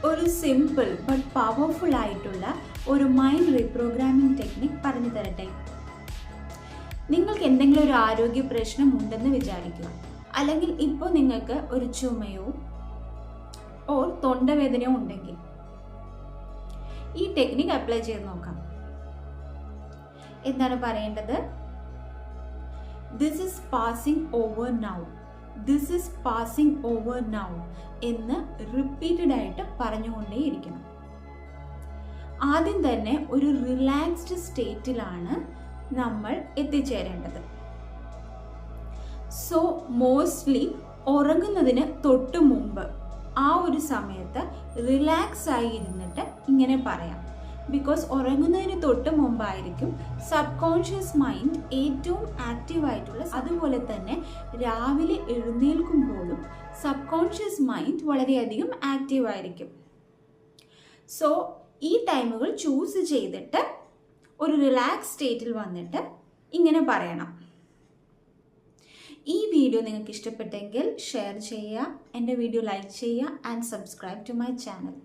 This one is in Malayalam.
ഒരു സിമ്പിൾ ബട്ട് പവർഫുൾ ആയിട്ടുള്ള ഒരു മൈൻഡ് റീപ്രോഗ്രാമിംഗ് ടെക്നിക് പറഞ്ഞു തരട്ടെ. നിങ്ങൾക്ക് എന്തെങ്കിലും ഒരു ആരോഗ്യ പ്രശ്നം ഉണ്ടെന്ന് വിചാരിക്കുക, അല്ലെങ്കിൽ ഇപ്പോൾ നിങ്ങൾക്ക് ഒരു ചുമയോ ഓർ തൊണ്ടവേദനയോ ഉണ്ടെങ്കിൽ ഈ ടെക്നിക് അപ്ലൈ ചെയ്ത് നോക്കാം. എന്താണ് പറയേണ്ടത്? This is passing over now, this is passing over now എന്ന് റിപ്പീറ്റഡ് ആയിട്ട് പറഞ്ഞുകൊണ്ടേയിരിക്കണം. ആദ്യം തന്നെ ഒരു റിലാക്സ്ഡ് സ്റ്റേറ്റിലാണ് നമ്മൾ എത്തിച്ചേരേണ്ടത്. സോ മോസ്റ്റ്ലി ഉറങ്ങുന്നതിന് തൊട്ട് മുമ്പ് ആ ഒരു സമയത്ത് റിലാക്സ് ആയി ഇരുന്നിട്ട് ഇങ്ങനെ പറയാം. ബിക്കോസ് ഉറങ്ങുന്നതിന് തൊട്ട് മുമ്പായിരിക്കും സബ് കോൺഷ്യസ് മൈൻഡ് ഏറ്റവും ആക്റ്റീവായിട്ടുള്ള. അതുപോലെ തന്നെ രാവിലെ എഴുന്നേൽക്കുമ്പോഴും സബ് കോൺഷ്യസ് മൈൻഡ് വളരെയധികം ആക്റ്റീവായിരിക്കും. സോ ഈ ടൈമുകൾ ചൂസ് ചെയ്തിട്ട് ഒരു റിലാക്സ് സ്റ്റേറ്റിൽ വന്നിട്ട് ഇങ്ങനെ പറയണം. ഈ വീഡിയോ നിങ്ങൾക്ക് ഇഷ്ടപ്പെട്ടെങ്കിൽ ഷെയർ ചെയ്യുക, എൻ്റെ വീഡിയോ ലൈക്ക് ചെയ്യുക and subscribe to my channel.